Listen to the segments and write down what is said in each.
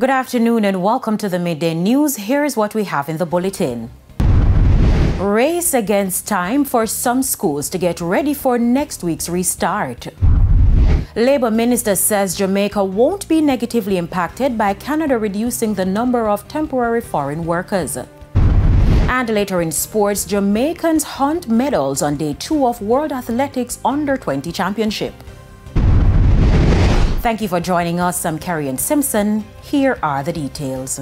Good afternoon and welcome to the Midday News. Here's what we have in the bulletin. Race against time for some schools to get ready for next week's restart. Labour Minister says Jamaica won't be negatively impacted by Canada reducing the number of temporary foreign workers. And later in sports, Jamaicans hunt medals on day 2 of World Athletics Under-20 Championship. Thank you for joining us. I'm Carrie Simpson. Here are the details.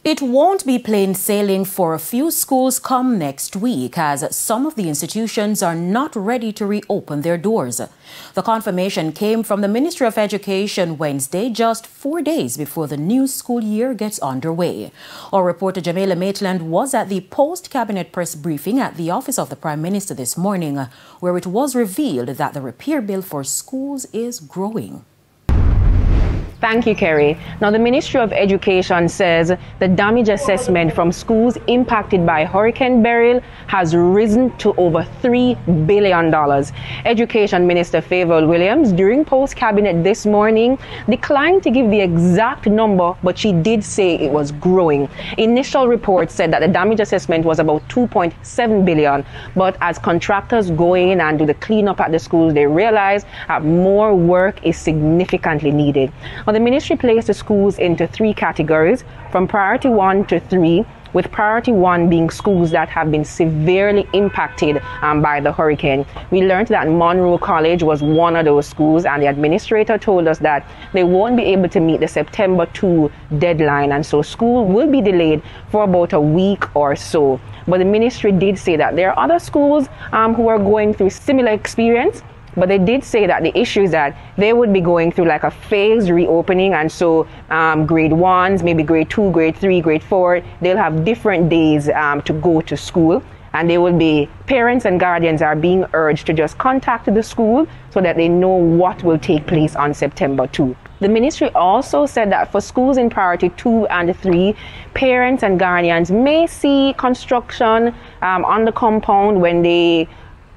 It won't be plain sailing for a few schools come next week, as some of the institutions are not ready to reopen their doors. The confirmation came from the Ministry of Education Wednesday, just 4 days before the new school year gets underway. Our reporter Jamila Maitland was at the post-cabinet press briefing at the office of the Prime Minister this morning, where it was revealed that the repair bill for schools is growing. Thank you, Kerry. Now, the Ministry of Education says the damage assessment from schools impacted by Hurricane Beryl has risen to over $3 billion. Education Minister Favour Williams, during post-cabinet this morning, declined to give the exact number, but she did say it was growing. Initial reports said that the damage assessment was about $2.7 billion, but as contractors go in and do the cleanup at the schools, they realize that more work is significantly needed. Now, the ministry placed the schools into 3 categories, from priority 1 to 3, with priority 1 being schools that have been severely impacted by the hurricane. We learned that Monroe College was one of those schools, and the administrator told us that they won't be able to meet the September 2 deadline, and so school will be delayed for about a week or so. But the ministry did say that there are other schools who are going through similar experience. But they did say that the issue is that they would be going through like a phased reopening, and so grade 1s, maybe grade 2, grade 3, grade 4, they'll have different days to go to school, and parents and guardians are being urged to just contact the school so that they know what will take place on September 2. The ministry also said that for schools in priority 2 and 3, parents and guardians may see construction on the compound when they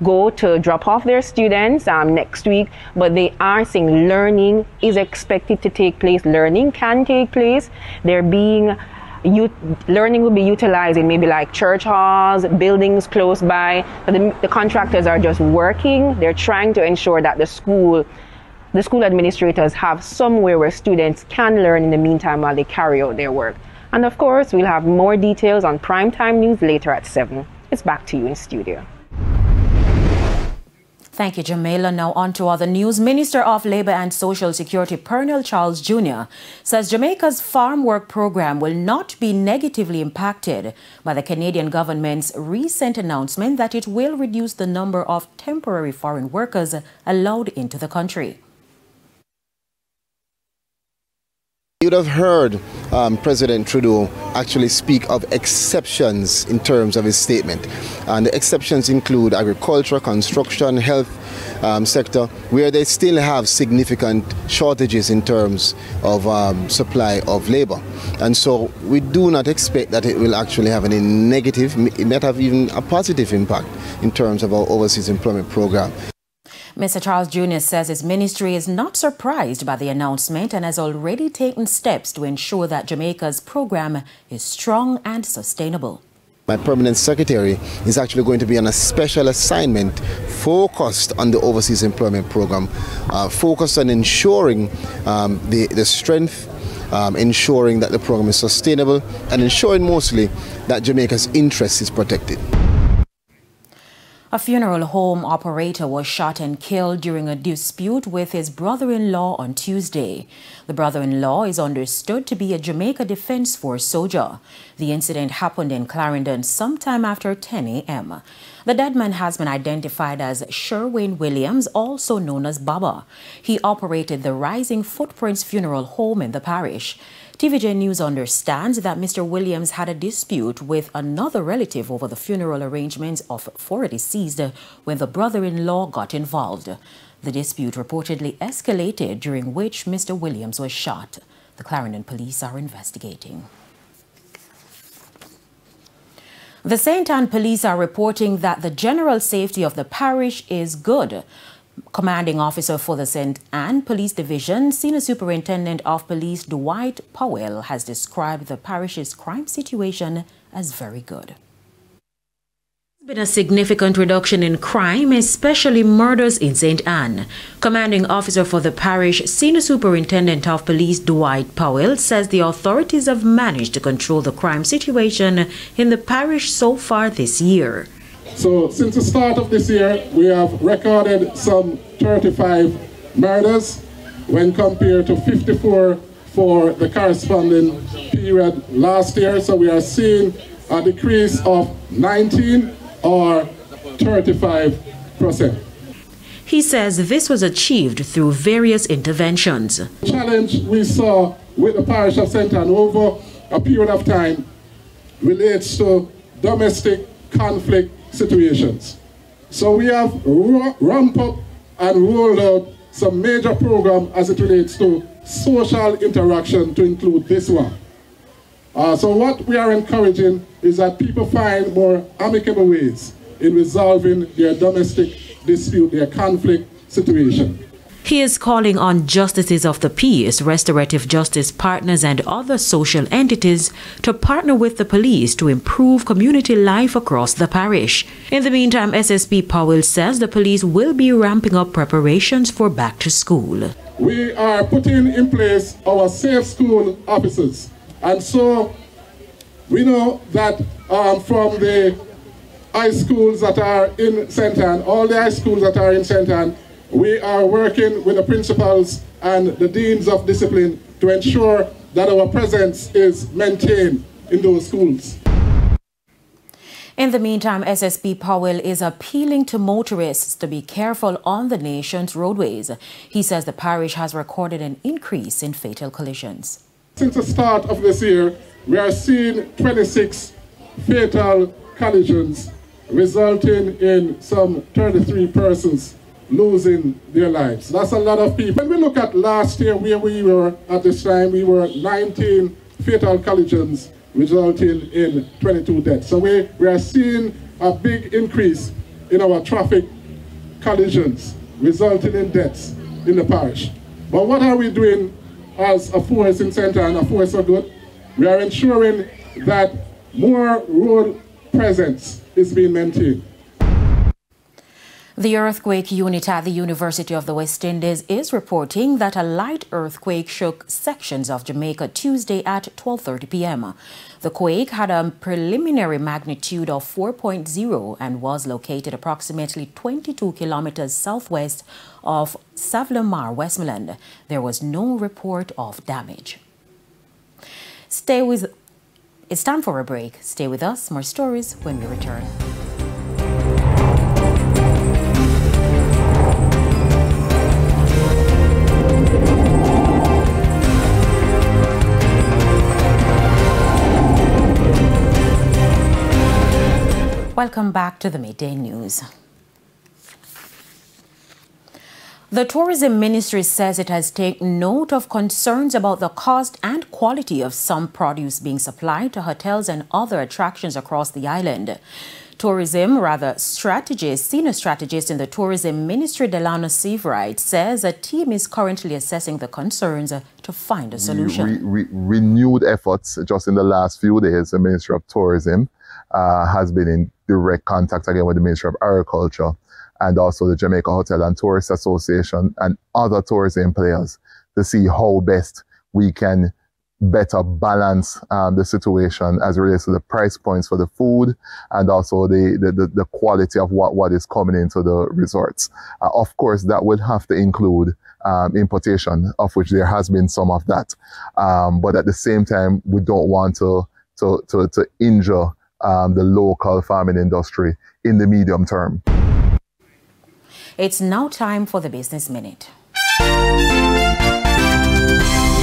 go to drop off their students next week, but they are saying learning is expected to take place. Learning can take place. Learning will be utilized in maybe like church halls, buildings close by. But the contractors are just working. They're trying to ensure that the school administrators have somewhere where students can learn in the meantime while they carry out their work. And of course, we'll have more details on Primetime News later at 7. It's back to you in studio. Thank you, Jamila. Now on to other news. Minister of Labour and Social Security Pernell Charles Jr. says Jamaica's farm work program will not be negatively impacted by the Canadian government's recent announcement that it will reduce the number of temporary foreign workers allowed into the country. You would have heard President Trudeau actually speak of exceptions in terms of his statement. And the exceptions include agriculture, construction, health sector, where they still have significant shortages in terms of supply of labor. And so we do not expect that it will actually have any negative, it might have even a positive impact in terms of our overseas employment program. Mr. Charles Jr. says his ministry is not surprised by the announcement and has already taken steps to ensure that Jamaica's program is strong and sustainable. My permanent secretary is actually going to be on a special assignment focused on the overseas employment program, focused on ensuring the strength, ensuring that the program is sustainable, and ensuring mostly that Jamaica's interest is protected. A funeral home operator was shot and killed during a dispute with his brother-in-law on Tuesday. The brother-in-law is understood to be a Jamaica Defence Force soldier. The incident happened in Clarendon sometime after 10 a.m. The dead man has been identified as Sherwin Williams, also known as Baba. He operated the Rising Footprints Funeral Home in the parish. TVJ News understands that Mr. Williams had a dispute with another relative over the funeral arrangements of 4 deceased when the brother-in-law got involved. The dispute reportedly escalated, during which Mr. Williams was shot. The Clarendon police are investigating. The St. Anne police are reporting that the general safety of the parish is good. Commanding Officer for the St. Anne Police Division, Senior Superintendent of Police Dwight Powell has described the parish's crime situation as very good. There's been a significant reduction in crime, especially murders in St. Anne. Commanding Officer for the parish, Senior Superintendent of Police Dwight Powell, says the authorities have managed to control the crime situation in the parish so far this year. So since the start of this year, we have recorded some 35 murders when compared to 54 for the corresponding period last year. So we are seeing a decrease of 19 or 35%. He says this was achieved through various interventions. The challenge we saw with the parish of St. Anne over a period of time relates to domestic conflict situations. So we have ramped up and rolled out some major program as it relates to social interaction, to include this one. So what we are encouraging is that people find more amicable ways in resolving their domestic dispute, their conflict situation. He is calling on justices of the peace, restorative justice partners and other social entities to partner with the police to improve community life across the parish. In the meantime, SSP Powell says the police will be ramping up preparations for back to school. We are putting in place our safe school officers. And so we know that from the high schools that are in St. Anne, all the high schools that are in St. Anne, we are working with the principals and the deans of discipline to ensure that our presence is maintained in those schools. In the meantime, SSP Powell is appealing to motorists to be careful on the nation's roadways. He says the parish has recorded an increase in fatal collisions. Since the start of this year, we are seeing 26 fatal collisions, resulting in some 33 persons losing their lives. That's a lot of people. When we look at last year, where we were at this time, we were 19 fatal collisions, resulting in 22 deaths. So we are seeing a big increase in our traffic collisions, resulting in deaths in the parish. But what are we doing as a force in St. Anne, a force for good? We are ensuring that more road presence is being maintained. The earthquake unit at the University of the West Indies is reporting that a light earthquake shook sections of Jamaica Tuesday at 12:30 p.m. The quake had a preliminary magnitude of 4.0 and was located approximately 22 kilometers southwest of Savlamar, Westmoreland. There was no report of damage. It's time for a break. Stay with us. More stories when we return. Welcome back to the Midday News. The Tourism Ministry says it has taken note of concerns about the cost and quality of some produce being supplied to hotels and other attractions across the island. Senior strategist in the Tourism Ministry, Delano Seabright, says a team is currently assessing the concerns to find a solution. Renewed efforts just in the last few days. The Ministry of Tourism has been in direct contact again with the Ministry of Agriculture and also the Jamaica Hotel and Tourist Association and other tourism players to see how best we can better balance the situation as it relates to the price points for the food and also the quality of what is coming into the resorts. Of course, that would have to include importation, of which there has been some of that. But at the same time, we don't want to injure the local farming industry in the medium term. It's now time for the Business Minute.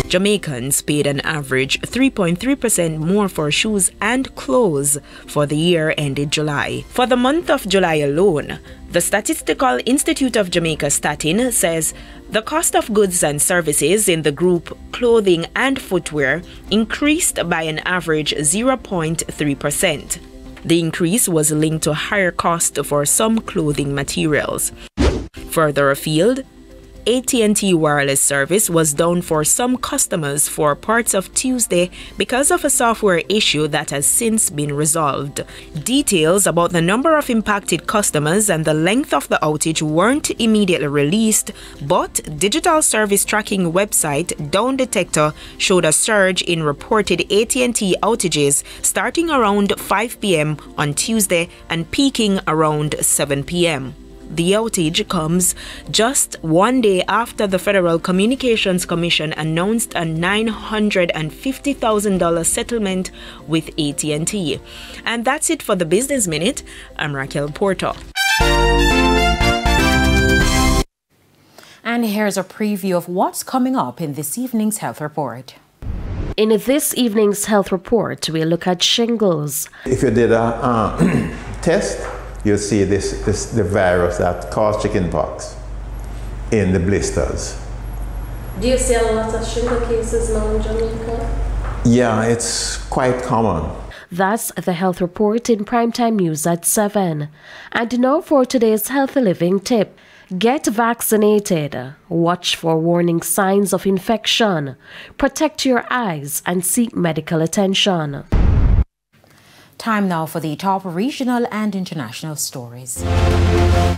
Jamaicans paid an average 3.3% more for shoes and clothes for the year ended July. For the month of July alone, the Statistical Institute of Jamaica Statin says the cost of goods and services in the group clothing and footwear increased by an average 0.3%. The increase was linked to higher cost for some clothing materials. Further afield, AT&T wireless service was down for some customers for parts of Tuesday because of a software issue that has since been resolved. Details about the number of impacted customers and the length of the outage weren't immediately released, but digital service tracking website Down Detector showed a surge in reported AT&T outages starting around 5 p.m. on Tuesday and peaking around 7 p.m. The outage comes just one day after the Federal Communications Commission announced a $950,000 settlement with AT&T. And that's it for the Business Minute. I'm Raquel Porto. And here's a preview of what's coming up in this evening's health report. In this evening's health report, we'll look at shingles. If you did a test, you'll see the virus that caused chickenpox in the blisters. Do you see a lot of shingle cases now in Jamaica? Yeah, it's quite common. That's the health report in Primetime News at 7. And now for today's healthy living tip. Get vaccinated. Watch for warning signs of infection. Protect your eyes and seek medical attention. Time now for the top regional and international stories.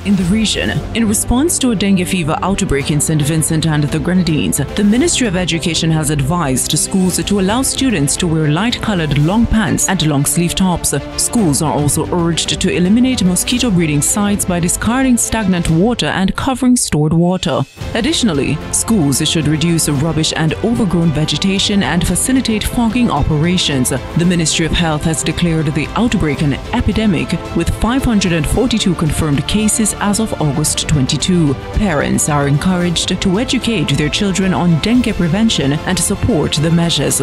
In the region, in response to a dengue fever outbreak in St. Vincent and the Grenadines, the Ministry of Education has advised schools to allow students to wear light-colored long pants and long-sleeve tops. Schools are also urged to eliminate mosquito breeding sites by discarding stagnant water and covering stored water. Additionally, schools should reduce rubbish and overgrown vegetation and facilitate fogging operations. The Ministry of Health has declared the outbreak an epidemic with 542 confirmed cases as of August 22. Parents are encouraged to educate their children on dengue prevention and to support the measures.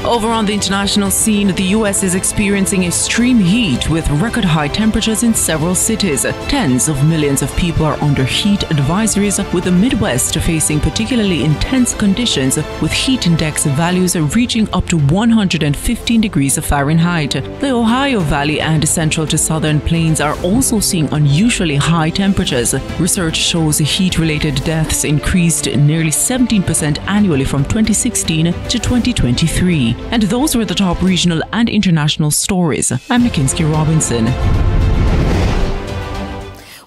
Over on the international scene, the U.S. is experiencing extreme heat with record high temperatures in several cities. Tens of millions of people are under heat advisories, with the Midwest facing particularly intense conditions with heat index values reaching up to 115 degrees Fahrenheit. The Ohio Valley and central to southern plains are also seeing unusually high temperatures. Research shows heat-related deaths increased nearly 17% annually from 2016 to 2023. And those were the top regional and international stories. I'm Nikinsky Robinson.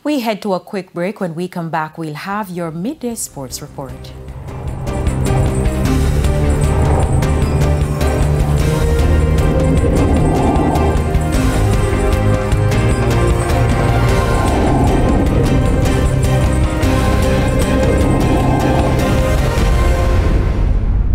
We head to a quick break. When we come back, we'll have your midday sports report.